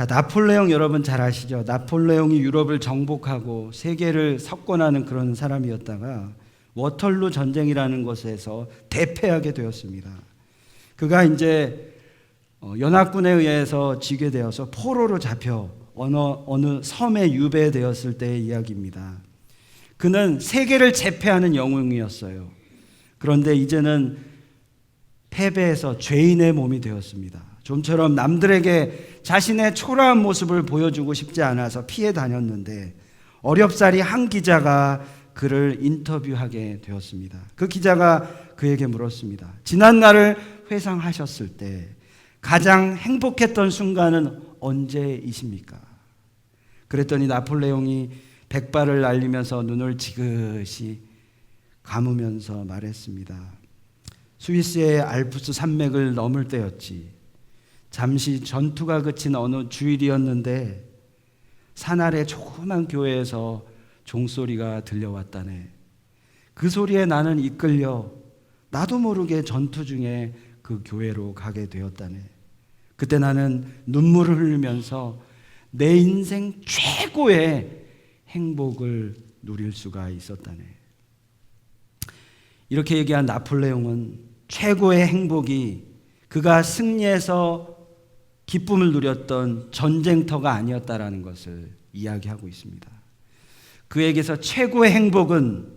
자, 나폴레옹 여러분 잘 아시죠? 나폴레옹이 유럽을 정복하고 세계를 석권하는 그런 사람이었다가 워털루 전쟁이라는 곳에서 대패하게 되었습니다. 그가 이제 연합군에 의해서 지게 되어서 포로로 잡혀 어느 섬에 유배되었을 때의 이야기입니다. 그는 세계를 제패하는 영웅이었어요. 그런데 이제는 패배해서 죄인의 몸이 되었습니다. 좀처럼 남들에게 자신의 초라한 모습을 보여주고 싶지 않아서 피해 다녔는데 어렵사리 한 기자가 그를 인터뷰하게 되었습니다. 그 기자가 그에게 물었습니다. 지난 날을 회상하셨을 때 가장 행복했던 순간은 언제이십니까? 그랬더니 나폴레옹이 백발을 날리면서 눈을 지그시 감으면서 말했습니다. 스위스의 알프스 산맥을 넘을 때였지. 잠시 전투가 그친 어느 주일이었는데 산 아래 조그만 교회에서 종소리가 들려왔다네. 그 소리에 나는 이끌려 나도 모르게 전투 중에 그 교회로 가게 되었다네. 그때 나는 눈물을 흘리면서 내 인생 최고의 행복을 누릴 수가 있었다네. 이렇게 얘기한 나폴레옹은 최고의 행복이 그가 승리해서 기쁨을 누렸던 전쟁터가 아니었다라는 것을 이야기하고 있습니다. 그에게서 최고의 행복은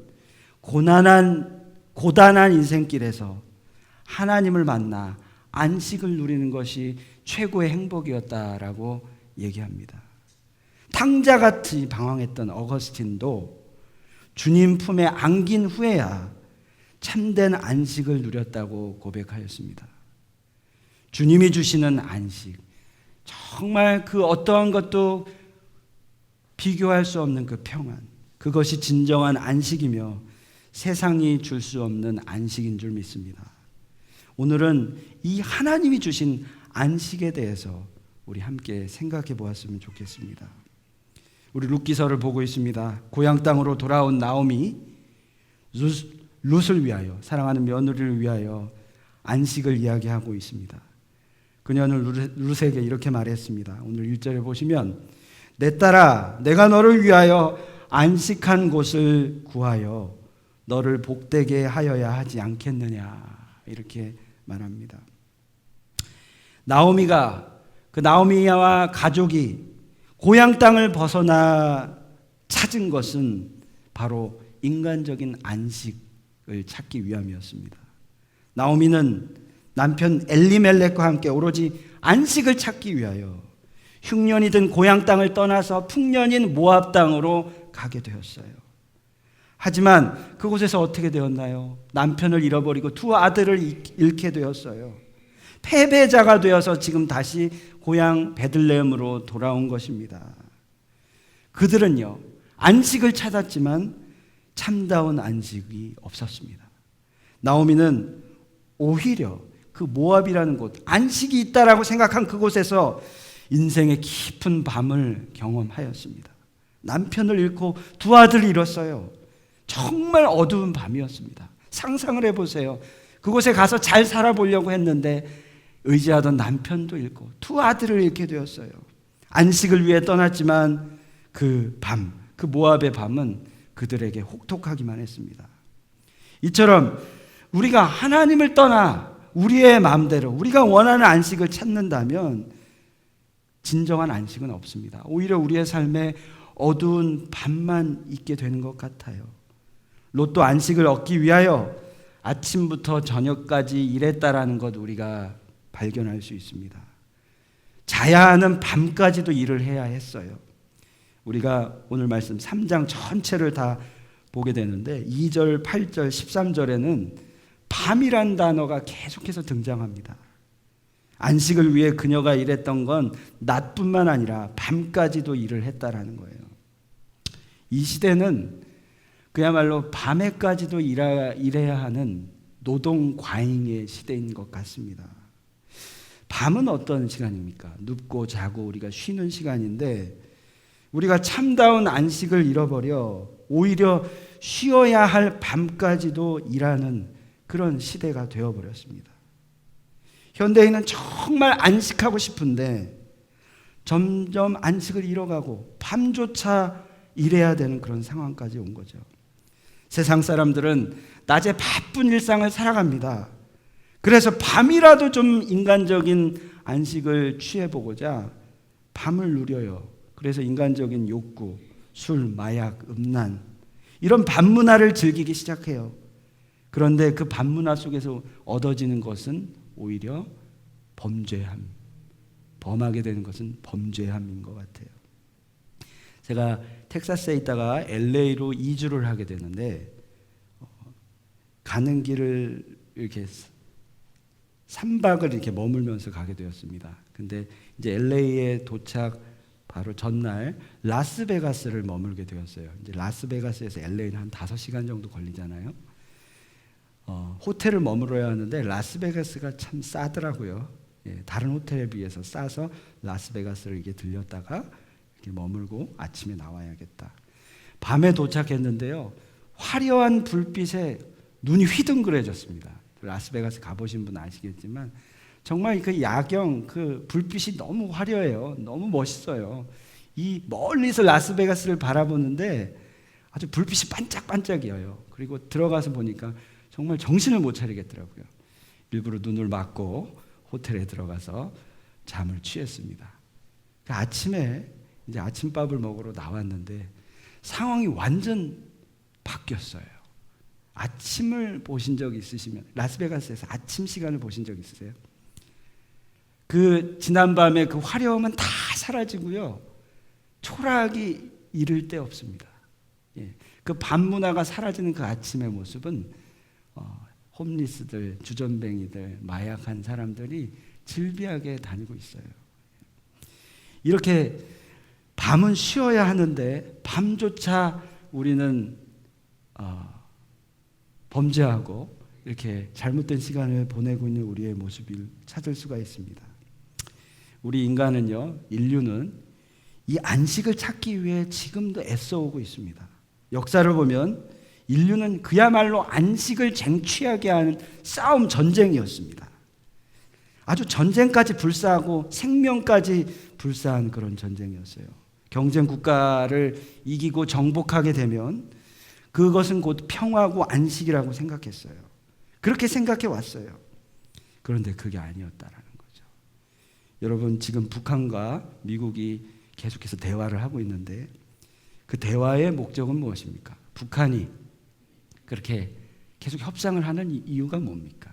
고단한 인생길에서 하나님을 만나 안식을 누리는 것이 최고의 행복이었다라고 얘기합니다. 탕자같이 방황했던 어거스틴도 주님 품에 안긴 후에야 참된 안식을 누렸다고 고백하였습니다. 주님이 주시는 안식, 정말 그 어떠한 것도 비교할 수 없는 그 평안, 그것이 진정한 안식이며 세상이 줄 수 없는 안식인 줄 믿습니다. 오늘은 이 하나님이 주신 안식에 대해서 우리 함께 생각해 보았으면 좋겠습니다. 우리 룻기서를 보고 있습니다. 고향 땅으로 돌아온 나오미 룻을 위하여, 사랑하는 며느리를 위하여 안식을 이야기하고 있습니다. 그녀는 룻에게 이렇게 말했습니다. 오늘 1절에 보시면 내 딸아 내가 너를 위하여 안식한 곳을 구하여 너를 복되게 하여야 하지 않겠느냐 이렇게 말합니다. 나오미와 가족이 고향 땅을 벗어나 찾은 것은 바로 인간적인 안식을 찾기 위함이었습니다. 나오미는 남편 엘리멜렉과 함께 오로지 안식을 찾기 위하여 흉년이 든 고향 땅을 떠나서 풍년인 모압 땅으로 가게 되었어요. 하지만 그곳에서 어떻게 되었나요? 남편을 잃어버리고 두 아들을 잃게 되었어요. 패배자가 되어서 지금 다시 고향 베들레헴으로 돌아온 것입니다. 그들은요, 안식을 찾았지만 참다운 안식이 없었습니다. 나오미는 오히려 그 모압이라는 곳, 안식이 있다라고 생각한 그곳에서 인생의 깊은 밤을 경험하였습니다. 남편을 잃고 두 아들을 잃었어요. 정말 어두운 밤이었습니다. 상상을 해보세요. 그곳에 가서 잘 살아보려고 했는데 의지하던 남편도 잃고 두 아들을 잃게 되었어요. 안식을 위해 떠났지만 그 밤, 그 모압의 밤은 그들에게 혹독하기만 했습니다. 이처럼 우리가 하나님을 떠나 우리의 마음대로 우리가 원하는 안식을 찾는다면 진정한 안식은 없습니다. 오히려 우리의 삶에 어두운 밤만 있게 되는 것 같아요. 롯도 안식을 얻기 위하여 아침부터 저녁까지 일했다라는 것 우리가 발견할 수 있습니다. 자야 하는 밤까지도 일을 해야 했어요. 우리가 오늘 말씀 3장 전체를 다 보게 되는데 2절, 8절, 13절에는 밤이란 단어가 계속해서 등장합니다. 안식을 위해 그녀가 일했던 건 낮뿐만 아니라 밤까지도 일을 했다라는 거예요. 이 시대는 그야말로 밤에까지도 일해야 하는 노동 과잉의 시대인 것 같습니다. 밤은 어떤 시간입니까? 눕고 자고 우리가 쉬는 시간인데 우리가 참다운 안식을 잃어버려 오히려 쉬어야 할 밤까지도 일하는 그런 시대가 되어버렸습니다. 현대인은 정말 안식하고 싶은데 점점 안식을 잃어가고 밤조차 일해야 되는 그런 상황까지 온 거죠. 세상 사람들은 낮에 바쁜 일상을 살아갑니다. 그래서 밤이라도 좀 인간적인 안식을 취해보고자 밤을 누려요. 그래서 인간적인 욕구, 술, 마약, 음란 이런 밤문화를 즐기기 시작해요. 그런데 그 밤문화 속에서 얻어지는 것은 오히려 범죄함, 범하게 되는 것은 범죄함인 것 같아요. 제가 텍사스에 있다가 LA로 이주를 하게 되는데 가는 길을 이렇게 3박을 이렇게 머물면서 가게 되었습니다. 근데 이제 LA에 도착 바로 전날 라스베가스를 머물게 되었어요. 이제 라스베가스에서 LA는 한 5시간 정도 걸리잖아요. 호텔을 머물러야 하는데 라스베가스가 참 싸더라고요. 예, 다른 호텔에 비해서 싸서 라스베가스를 이렇게 들렸다가 이렇게 머물고 아침에 나와야겠다. 밤에 도착했는데요. 화려한 불빛에 눈이 휘둥그레졌습니다. 라스베가스 가보신 분 아시겠지만 정말 그 야경, 그 불빛이 너무 화려해요. 너무 멋있어요. 이 멀리서 라스베가스를 바라보는데 아주 불빛이 반짝반짝이에요. 그리고 들어가서 보니까 정말 정신을 못 차리겠더라고요. 일부러 눈을 막고 호텔에 들어가서 잠을 취했습니다. 아침에 이제 아침밥을 먹으러 나왔는데 상황이 완전 바뀌었어요. 아침을 보신 적 있으시면 라스베가스에서 아침 시간을 보신 적 있으세요? 그 지난밤에 그 화려함은 다 사라지고요. 초락이 이를 데 없습니다. 예. 그 밤문화가 사라지는 그 아침의 모습은 홈리스들, 주전뱅이들, 마약한 사람들이 질비하게 다니고 있어요. 이렇게 밤은 쉬어야 하는데 밤조차 우리는 범죄하고 이렇게 잘못된 시간을 보내고 있는 우리의 모습을 찾을 수가 있습니다. 우리 인간은요, 인류는 이 안식을 찾기 위해 지금도 애써오고 있습니다. 역사를 보면 인류는 그야말로 안식을 쟁취하게 하는 싸움 전쟁이었습니다. 아주 전쟁까지 불사하고 생명까지 불사한 그런 전쟁이었어요. 경쟁 국가를 이기고 정복하게 되면 그것은 곧 평화고 안식이라고 생각했어요. 그렇게 생각해 왔어요. 그런데 그게 아니었다라는 거죠. 여러분, 지금 북한과 미국이 계속해서 대화를 하고 있는데 그 대화의 목적은 무엇입니까? 북한이 그렇게 계속 협상을 하는 이유가 뭡니까?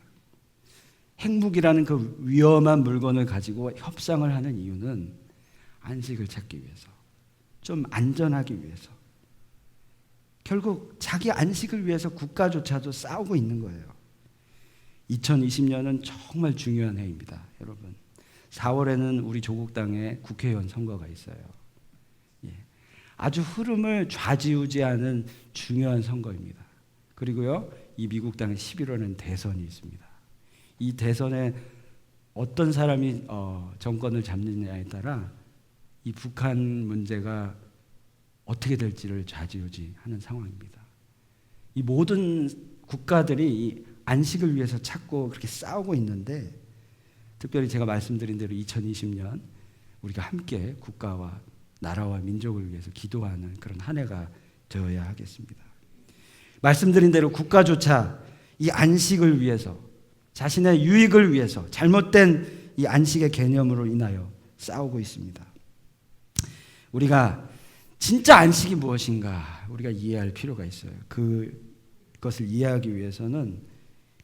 핵무기라는 그 위험한 물건을 가지고 협상을 하는 이유는 안식을 찾기 위해서, 좀 안전하기 위해서, 결국 자기 안식을 위해서 국가조차도 싸우고 있는 거예요. 2020년은 정말 중요한 해입니다, 여러분. 4월에는 우리 조국당의 국회의원 선거가 있어요. 예. 아주 흐름을 좌지우지하는 중요한 선거입니다. 그리고요, 이 미국 땅에 11월에는 대선이 있습니다. 이 대선에 어떤 사람이 정권을 잡느냐에 따라 이 북한 문제가 어떻게 될지를 좌지우지하는 상황입니다. 이 모든 국가들이 이 안식을 위해서 찾고 그렇게 싸우고 있는데, 특별히 제가 말씀드린 대로 2020년 우리가 함께 국가와 나라와 민족을 위해서 기도하는 그런 한 해가 되어야 하겠습니다. 말씀드린 대로 국가조차 이 안식을 위해서, 자신의 유익을 위해서 잘못된 이 안식의 개념으로 인하여 싸우고 있습니다. 우리가 진짜 안식이 무엇인가 우리가 이해할 필요가 있어요. 그것을 이해하기 위해서는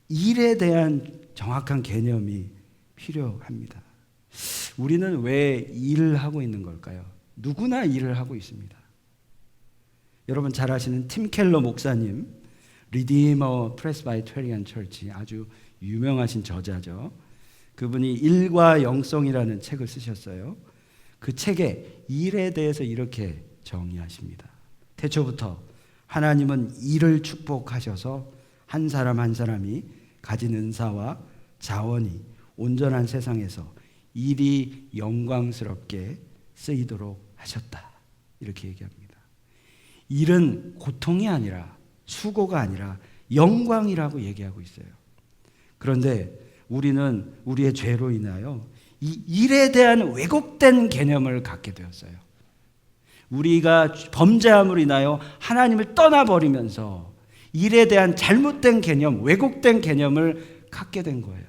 일에 대한 정확한 개념이 필요합니다. 우리는 왜 일을 하고 있는 걸까요? 누구나 일을 하고 있습니다. 여러분 잘 아시는 팀 켈러 목사님, 리디머 프레스바이테리안 처치, 아주 유명하신 저자죠. 그분이 일과 영성이라는 책을 쓰셨어요. 그 책에 일에 대해서 이렇게 정의하십니다. 태초부터 하나님은 일을 축복하셔서 한 사람 한 사람이 가진 은사와 자원이 온전한 세상에서 일이 영광스럽게 쓰이도록 하셨다. 이렇게 얘기합니다. 일은 고통이 아니라, 수고가 아니라 영광이라고 얘기하고 있어요. 그런데 우리는 우리의 죄로 인하여 이 일에 대한 왜곡된 개념을 갖게 되었어요. 우리가 범죄함으로 인하여 하나님을 떠나버리면서 일에 대한 잘못된 개념, 왜곡된 개념을 갖게 된 거예요.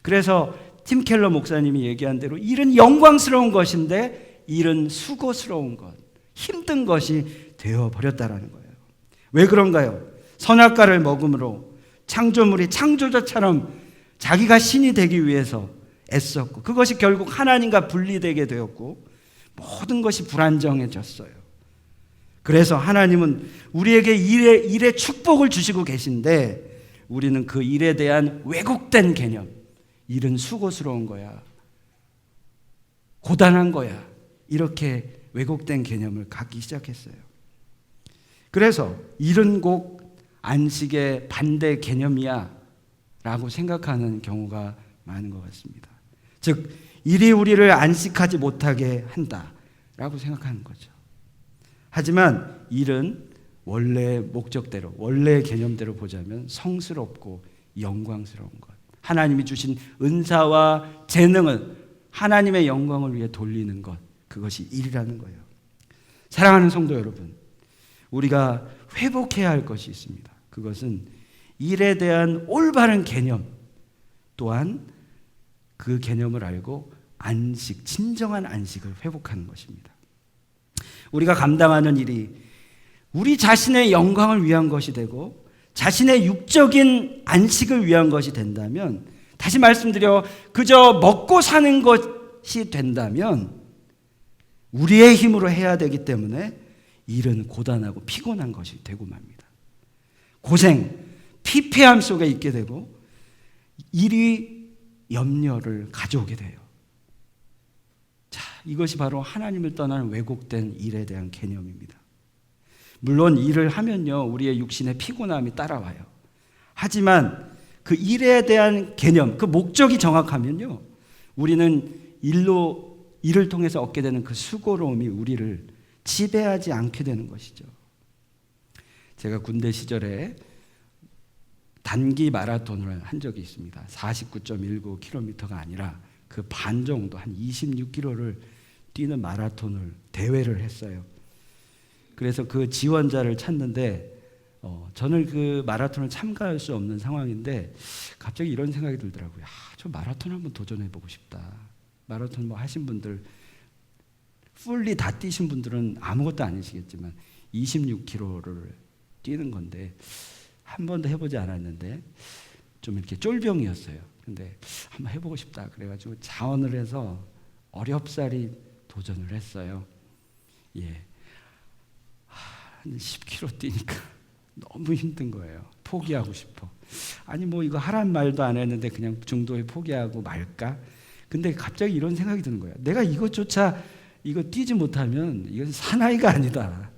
그래서 팀 켈러 목사님이 얘기한 대로 일은 영광스러운 것인데 일은 수고스러운 것, 힘든 것이 되어버렸다라는 거예요. 왜 그런가요? 선악과를 먹음으로 창조물이 창조자처럼 자기가 신이 되기 위해서 애썼고, 그것이 결국 하나님과 분리되게 되었고, 모든 것이 불안정해졌어요. 그래서 하나님은 우리에게 일의 축복을 주시고 계신데, 우리는 그 일에 대한 왜곡된 개념, 일은 수고스러운 거야, 고단한 거야, 이렇게 왜곡된 개념을 갖기 시작했어요. 그래서 일은 꼭 안식의 반대 개념이야 라고 생각하는 경우가 많은 것 같습니다. 즉, 일이 우리를 안식하지 못하게 한다라고 생각하는 거죠. 하지만 일은 원래 목적대로, 원래 개념대로 보자면 성스럽고 영광스러운 것, 하나님이 주신 은사와 재능을 하나님의 영광을 위해 돌리는 것, 그것이 일이라는 거예요. 사랑하는 성도 여러분, 우리가 회복해야 할 것이 있습니다. 그것은 일에 대한 올바른 개념, 또한 그 개념을 알고 안식, 진정한 안식을 회복하는 것입니다. 우리가 감당하는 일이 우리 자신의 영광을 위한 것이 되고 자신의 육적인 안식을 위한 것이 된다면, 다시 말씀드려 그저 먹고 사는 것이 된다면 우리의 힘으로 해야 되기 때문에 일은 고단하고 피곤한 것이 되고 맙니다. 고생, 피폐함 속에 있게 되고 일이 염려를 가져오게 돼요. 자, 이것이 바로 하나님을 떠나는 왜곡된 일에 대한 개념입니다. 물론 일을 하면요, 우리의 육신의 피곤함이 따라와요. 하지만 그 일에 대한 개념, 그 목적이 정확하면요, 우리는 일을 통해서 얻게 되는 그 수고로움이 우리를 지배하지 않게 되는 것이죠. 제가 군대 시절에 단기 마라톤을 한 적이 있습니다. 49.19km가 아니라 그 반 정도, 한 26km를 뛰는 마라톤을 대회를 했어요. 그래서 그 지원자를 찾는데 저는 그 마라톤을 참가할 수 없는 상황인데 갑자기 이런 생각이 들더라고요. 저 마라톤 한번 도전해보고 싶다. 마라톤 뭐 하신 분들, 풀리 다 뛰신 분들은 아무것도 아니시겠지만 26km를 뛰는 건데 한 번도 해보지 않았는데 좀 이렇게 쫄병이었어요. 근데 한번 해보고 싶다 그래가지고 자원을 해서 어렵사리 도전을 했어요. 예, 한 10km 뛰니까 너무 힘든 거예요. 포기하고 싶어. 아니 뭐 이거 하란 말도 안 했는데 그냥 중도에 포기하고 말까? 근데 갑자기 이런 생각이 드는 거예요. 내가 이것조차 이거 뛰지 못하면 이건 사나이가 아니다.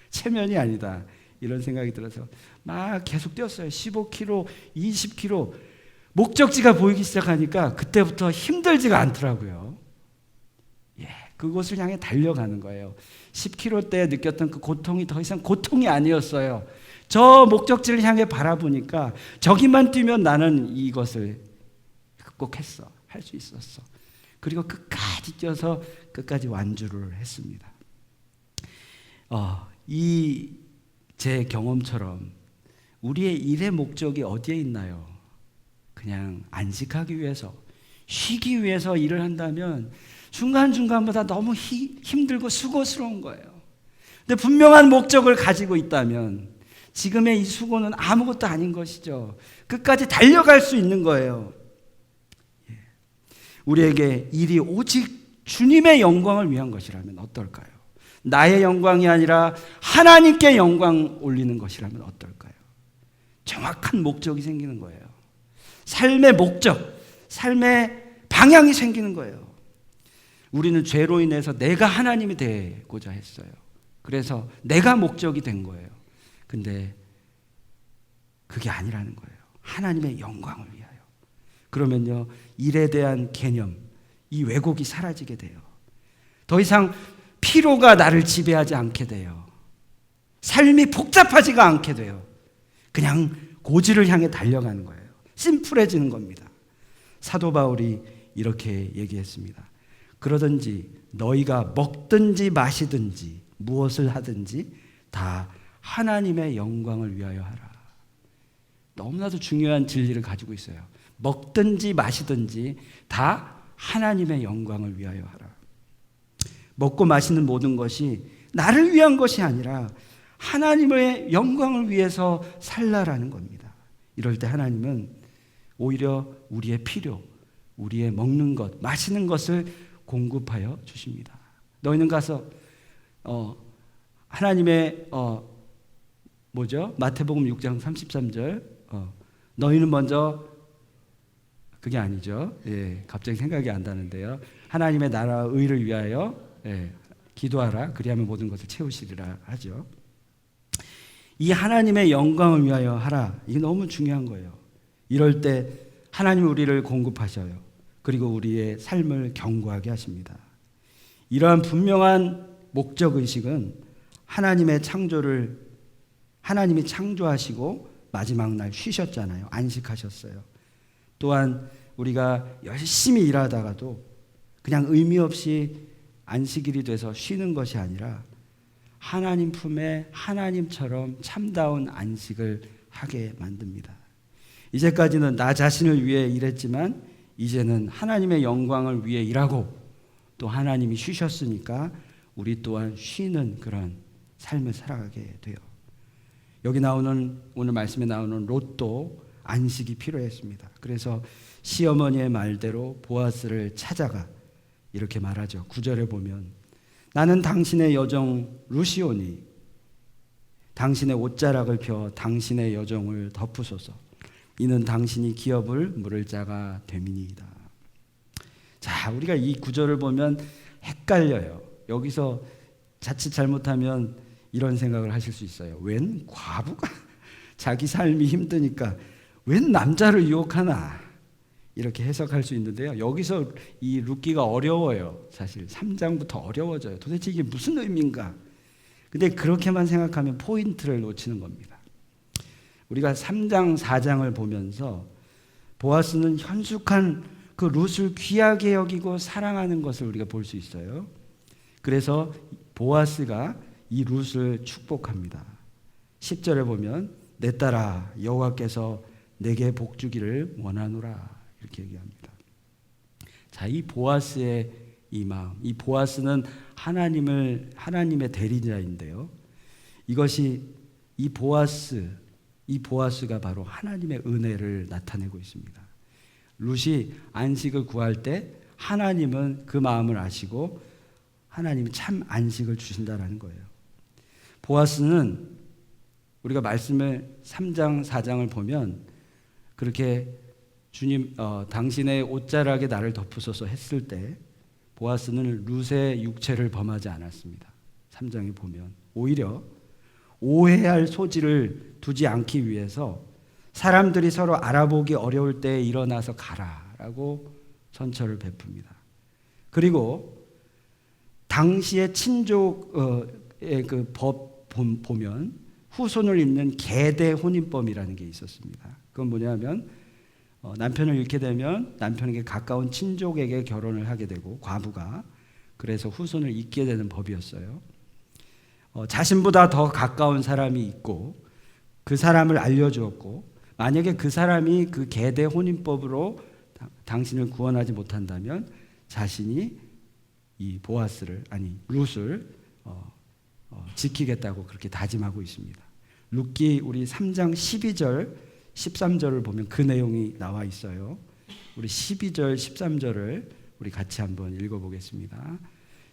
체면이 아니다. 이런 생각이 들어서 막 계속 뛰었어요. 15km, 20km. 목적지가 보이기 시작하니까 그때부터 힘들지가 않더라고요. 예, 그곳을 향해 달려가는 거예요. 10km 때 느꼈던 그 고통이 더 이상 고통이 아니었어요. 저 목적지를 향해 바라보니까 저기만 뛰면 나는 이것을 극복했어. 할 수 있었어. 그리고 끝까지 뛰어서 끝까지 완주를 했습니다. 이 제 경험처럼 우리의 일의 목적이 어디에 있나요? 그냥 안식하기 위해서, 쉬기 위해서 일을 한다면 중간중간마다 너무 힘들고 수고스러운 거예요. 근데 분명한 목적을 가지고 있다면 지금의 이 수고는 아무것도 아닌 것이죠. 끝까지 달려갈 수 있는 거예요. 우리에게 일이 오직 주님의 영광을 위한 것이라면 어떨까요? 나의 영광이 아니라 하나님께 영광 올리는 것이라면 어떨까요? 정확한 목적이 생기는 거예요. 삶의 목적, 삶의 방향이 생기는 거예요. 우리는 죄로 인해서 내가 하나님이 되고자 했어요. 그래서 내가 목적이 된 거예요. 근데 그게 아니라는 거예요. 하나님의 영광을 위하여. 그러면요, 일에 대한 개념, 이 왜곡이 사라지게 돼요. 더 이상 피로가 나를 지배하지 않게 돼요. 삶이 복잡하지가 않게 돼요. 그냥 고지를 향해 달려가는 거예요. 심플해지는 겁니다. 사도 바울이 이렇게 얘기했습니다. 그러든지 너희가 먹든지 마시든지 무엇을 하든지 다 하나님의 영광을 위하여 하라. 너무나도 중요한 진리를 가지고 있어요. 먹든지 마시든지 다 하나님의 영광을 위하여 하라. 먹고 마시는 모든 것이 나를 위한 것이 아니라 하나님의 영광을 위해서 살라라는 겁니다. 이럴 때 하나님은 오히려 우리의 필요, 우리의 먹는 것, 마시는 것을 공급하여 주십니다. 너희는 가서 하나님의 마태복음 6장 33절 너희는 먼저 그게 아니죠. 예, 갑자기 생각이 안 나는데요. 하나님의 나라와 의를 위하여 기도하라. 그리하면 모든 것을 채우시리라 하죠. 이 하나님의 영광을 위하여 하라. 이게 너무 중요한 거예요. 이럴 때 하나님이 우리를 공급하셔요. 그리고 우리의 삶을 견고하게 하십니다. 이러한 분명한 목적의식은 하나님이 창조하시고 마지막 날 쉬셨잖아요. 안식하셨어요. 또한 우리가 열심히 일하다가도 그냥 의미 없이 안식일이 돼서 쉬는 것이 아니라 하나님 품에 하나님처럼 참다운 안식을 하게 만듭니다. 이제까지는 나 자신을 위해 일했지만 이제는 하나님의 영광을 위해 일하고 또 하나님이 쉬셨으니까 우리 또한 쉬는 그런 삶을 살아가게 돼요. 여기 나오는 오늘 말씀에 나오는 롯도 안식이 필요했습니다. 그래서 시어머니의 말대로 보아스를 찾아가 이렇게 말하죠. 9절에 보면 나는 당신의 여종 루시오니 당신의 옷자락을 펴 당신의 여종을 덮으소서. 이는 당신이 기업을 물을 자가 됨이니이다. 자, 우리가 이 구절을 보면 헷갈려요. 여기서 자칫 잘못하면 이런 생각을 하실 수 있어요. 웬 과부가 자기 삶이 힘드니까 웬 남자를 유혹하나 이렇게 해석할 수 있는데요. 여기서 이 룻기가 어려워요. 사실 3장부터 어려워져요. 도대체 이게 무슨 의미인가? 근데 그렇게만 생각하면 포인트를 놓치는 겁니다. 우리가 3장, 4장을 보면서 보아스는 현숙한 그 룻을 귀하게 여기고 사랑하는 것을 우리가 볼 수 있어요. 그래서 보아스가 이 룻을 축복합니다. 10절에 보면 내 딸아 여호와께서 내게 복 주기를 원하노라 이렇게 얘기합니다. 자, 이 보아스의 이 마음, 이 보아스는 하나님의 대리자인데요. 이것이 이 보아스가 바로 하나님의 은혜를 나타내고 있습니다. 룻이 안식을 구할 때 하나님은 그 마음을 아시고 하나님이 참 안식을 주신다라는 거예요. 보아스는 우리가 말씀을 3장, 4장을 보면 그렇게 주님 당신의 옷자락에 나를 덮으소서 했을 때 보아스는 룻의 육체를 범하지 않았습니다. 3장에 보면 오히려 오해할 소지를 두지 않기 위해서 사람들이 서로 알아보기 어려울 때 일어나서 가라라고 선처를 베풉니다. 그리고 당시의 친족의 그 법 보면 후손을 잇는 계대 혼인법이라는 게 있었습니다. 그건 뭐냐면 남편을 잃게 되면 남편에게 가까운 친족에게 결혼을 하게 되고 과부가 그래서 후손을 잇게 되는 법이었어요. 자신보다 더 가까운 사람이 있고 그 사람을 알려주었고 만약에 그 사람이 그 계대 혼인법으로 당신을 구원하지 못한다면 자신이 이 룻을 지키겠다고 그렇게 다짐하고 있습니다. 룻기 우리 3장 12절 13절을 보면 그 내용이 나와 있어요. 우리 12절 13절을 우리 같이 한번 읽어보겠습니다.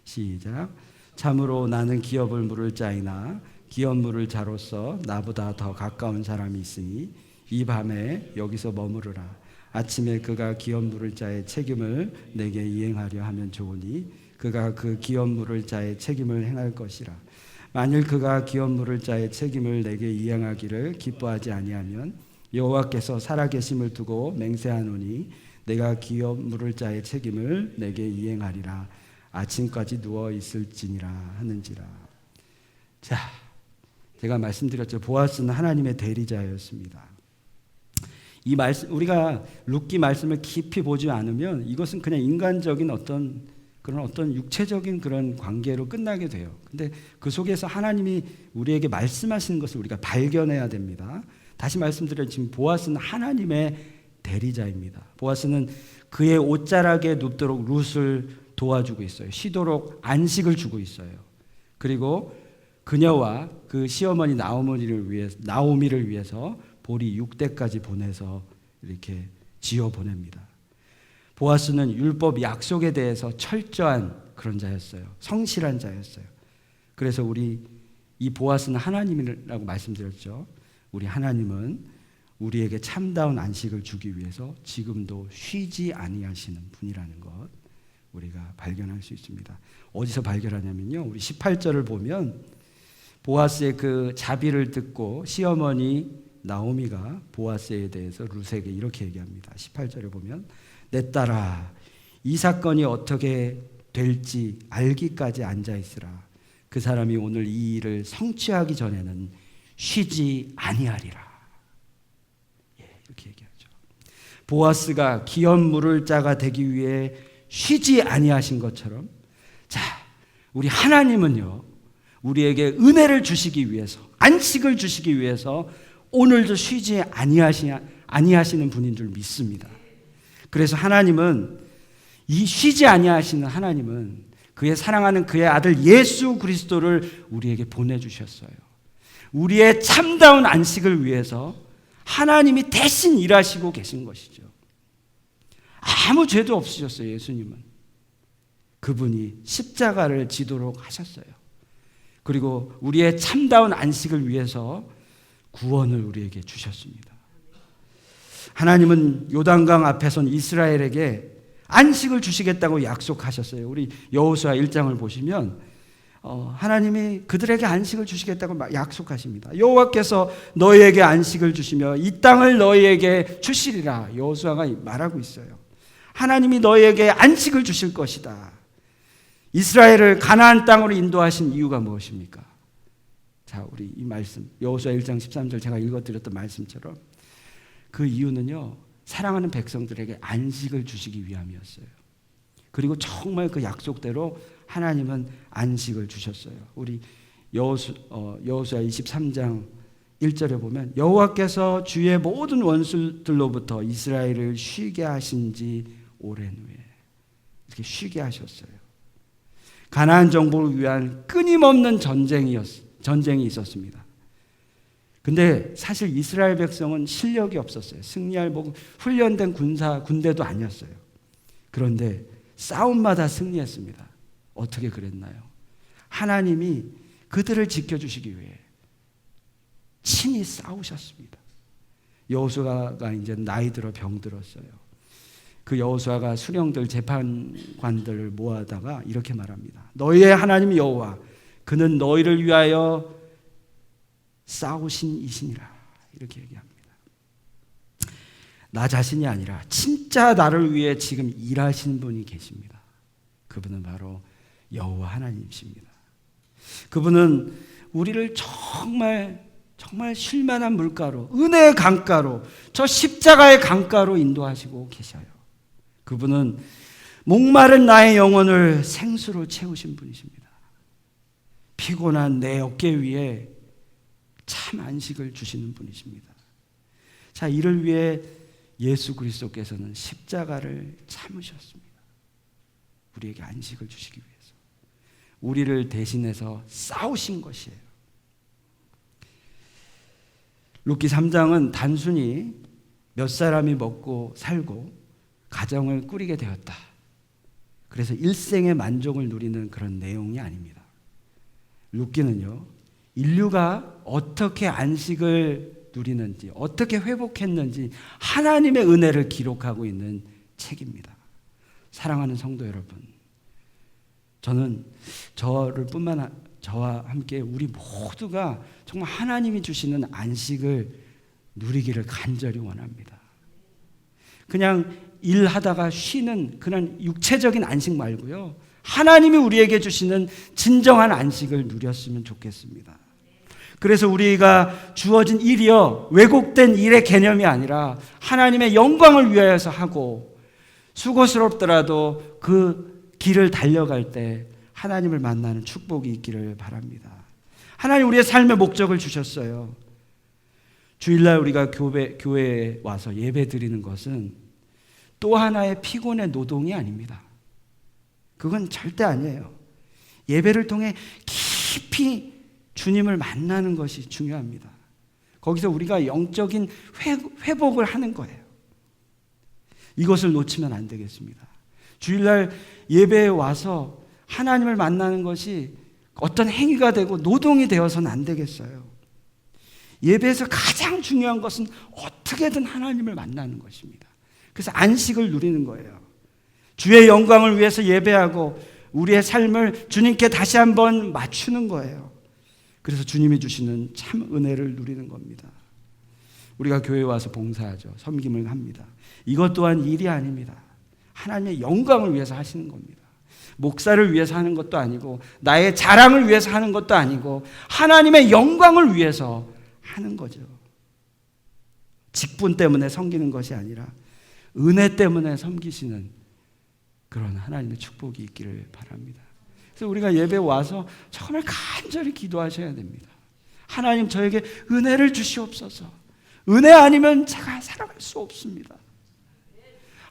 시작. 참으로 나는 기업을 물을 자이나 기업 물을 자로서 나보다 더 가까운 사람이 있으니 이 밤에 여기서 머무르라. 아침에 그가 기업 물을 자의 책임을 내게 이행하려 하면 좋으니 그가 그 기업 물을 자의 책임을 행할 것이라. 만일 그가 기업 물을 자의 책임을 내게 이행하기를 기뻐하지 아니하면 여호와께서 살아계심을 두고 맹세하노니 내가 기업 물을 자의 책임을 내게 이행하리라. 아침까지 누워 있을지니라 하는지라. 자, 제가 말씀드렸죠. 보아스는 하나님의 대리자였습니다. 이 말씀, 우리가 룻기 말씀을 깊이 보지 않으면 이것은 그냥 인간적인 어떤 육체적인 그런 관계로 끝나게 돼요. 근데 그 속에서 하나님이 우리에게 말씀하시는 것을 우리가 발견해야 됩니다. 다시 말씀드려요. 지금 보아스는 하나님의 대리자입니다. 보아스는 그의 옷자락에 눕도록 룻을 도와주고 있어요. 쉬도록 안식을 주고 있어요. 그리고 그녀와 그 시어머니 나오미를 위해서 보리 6대까지 보내서 이렇게 지어 보냅니다. 보아스는 율법 약속에 대해서 철저한 그런 자였어요. 성실한 자였어요. 그래서 이 보아스는 하나님이라고 말씀드렸죠. 우리 하나님은 우리에게 참다운 안식을 주기 위해서 지금도 쉬지 아니하시는 분이라는 것 우리가 발견할 수 있습니다. 어디서 발견하냐면요. 우리 18절을 보면 보아스의 그 자비를 듣고 시어머니 나오미가 보아스에 대해서 룻에게 이렇게 얘기합니다. 18절에 보면 내 딸아 이 사건이 어떻게 될지 알기까지 앉아있으라. 그 사람이 오늘 이 일을 성취하기 전에는 쉬지 아니하리라. 이렇게 얘기하죠. 보아스가 기업 물을 자가 되기 위해 쉬지 아니하신 것처럼 자, 우리 하나님은요. 우리에게 은혜를 주시기 위해서 안식을 주시기 위해서 오늘도 쉬지 아니하시는 분인 줄 믿습니다. 그래서 하나님은 이 쉬지 아니하시는 하나님은 그의 사랑하는 그의 아들 예수 그리스도를 우리에게 보내주셨어요. 우리의 참다운 안식을 위해서 하나님이 대신 일하시고 계신 것이죠. 아무 죄도 없으셨어요. 예수님은. 그분이 십자가를 지도록 하셨어요. 그리고 우리의 참다운 안식을 위해서 구원을 우리에게 주셨습니다. 하나님은 요단강 앞에 선 이스라엘에게 안식을 주시겠다고 약속하셨어요. 우리 여호수아 1장을 보시면 하나님이 그들에게 안식을 주시겠다고 약속하십니다. 여호와께서 너희에게 안식을 주시며 이 땅을 너희에게 주시리라. 여호수아가 말하고 있어요. 하나님이 너희에게 안식을 주실 것이다. 이스라엘을 가나안 땅으로 인도하신 이유가 무엇입니까? 자, 우리 이 말씀 여호수아 1장 13절 제가 읽어드렸던 말씀처럼 그 이유는요. 사랑하는 백성들에게 안식을 주시기 위함이었어요. 그리고 정말 그 약속대로 하나님은 안식을 주셨어요. 우리 여호수아 23장 1절에 보면 여호와께서 주의 모든 원수들로부터 이스라엘을 쉬게 하신 지 오랜 후에 이렇게 쉬게 하셨어요. 가나안 정복을 위한 끊임없는 전쟁이 있었습니다. 근데 사실 이스라엘 백성은 실력이 없었어요. 승리할 훈련된 군대도 아니었어요. 그런데 싸움마다 승리했습니다. 어떻게 그랬나요? 하나님이 그들을 지켜주시기 위해 친히 싸우셨습니다. 여호수아가 이제 나이 들어 병들었어요. 그 여호수아가 수령들 재판관들을 모아다가 이렇게 말합니다. 너희의 하나님 여호와 그는 너희를 위하여 싸우신 이신이라. 이렇게 얘기합니다. 나 자신이 아니라 진짜 나를 위해 지금 일하시는 분이 계십니다. 그분은 바로 여호와 하나님이십니다. 그분은 우리를 정말 쉴만한 물가로 은혜의 강가로 저 십자가의 강가로 인도하시고 계셔요. 그분은 목마른 나의 영혼을 생수로 채우신 분이십니다. 피곤한 내 어깨 위에 참 안식을 주시는 분이십니다. 자, 이를 위해 예수 그리스도께서는 십자가를 참으셨습니다. 우리에게 안식을 주시기 위해서 우리를 대신해서 싸우신 것이에요. 룻기 3장은 단순히 몇 사람이 먹고 살고 가정을 꾸리게 되었다. 그래서 일생의 만족을 누리는 그런 내용이 아닙니다. 룻기는요, 인류가 어떻게 안식을 누리는지, 어떻게 회복했는지 하나님의 은혜를 기록하고 있는 책입니다. 사랑하는 성도 여러분, 저는 저와 함께 우리 모두가 정말 하나님이 주시는 안식을 누리기를 간절히 원합니다. 그냥 일하다가 쉬는 그런 육체적인 안식 말고요, 하나님이 우리에게 주시는 진정한 안식을 누렸으면 좋겠습니다. 그래서 우리가 주어진 일이요, 왜곡된 일의 개념이 아니라 하나님의 영광을 위하여서 하고, 수고스럽더라도 그 길을 달려갈 때 하나님을 만나는 축복이 있기를 바랍니다. 하나님 우리의 삶의 목적을 주셨어요. 주일날 우리가 교회에 와서 예배 드리는 것은 또 하나의 피곤의 노동이 아닙니다. 그건 절대 아니에요. 예배를 통해 깊이 주님을 만나는 것이 중요합니다. 거기서 우리가 영적인 회복을 하는 거예요. 이것을 놓치면 안 되겠습니다. 주일날 예배에 와서 하나님을 만나는 것이 어떤 행위가 되고 노동이 되어서는 안 되겠어요. 예배에서 가장 중요한 것은 어떻게든 하나님을 만나는 것입니다. 그래서 안식을 누리는 거예요. 주의 영광을 위해서 예배하고 우리의 삶을 주님께 다시 한번 맞추는 거예요. 그래서 주님이 주시는 참 은혜를 누리는 겁니다. 우리가 교회에 와서 봉사하죠. 섬김을 합니다. 이것 또한 일이 아닙니다. 하나님의 영광을 위해서 하시는 겁니다. 목사를 위해서 하는 것도 아니고 나의 자랑을 위해서 하는 것도 아니고 하나님의 영광을 위해서 하는 거죠. 직분 때문에 섬기는 것이 아니라 은혜 때문에 섬기시는 그런 하나님의 축복이 있기를 바랍니다. 그래서 우리가 예배 와서 정말 간절히 기도하셔야 됩니다. 하나님 저에게 은혜를 주시옵소서. 은혜 아니면 제가 살아갈 수 없습니다.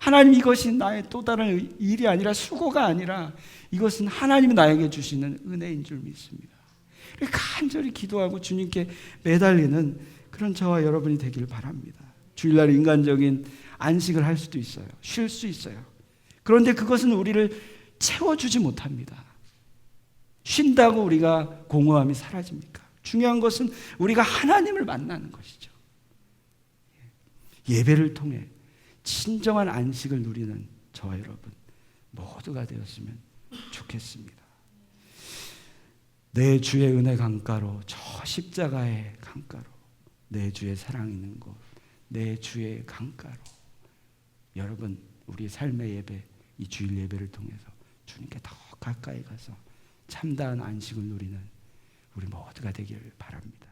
하나님 이것이 나의 또 다른 일이 아니라 수고가 아니라 이것은 하나님이 나에게 주시는 은혜인 줄 믿습니다. 간절히 기도하고 주님께 매달리는 그런 저와 여러분이 되기를 바랍니다. 주일날 인간적인 안식을 할 수도 있어요. 쉴 수 있어요. 그런데 그것은 우리를 채워주지 못합니다. 쉰다고 우리가 공허함이 사라집니까? 중요한 것은 우리가 하나님을 만나는 것이죠. 예배를 통해 진정한 안식을 누리는 저와 여러분 모두가 되었으면 좋겠습니다. 내 주의 은혜 강가로, 저 십자가의 강가로, 내 주의 사랑 있는 곳, 내 주의 강가로 여러분 우리 삶의 예배, 이 주일 예배를 통해서 주님께 더 가까이 가서 참다한 안식을 누리는 우리 모두가 되기를 바랍니다.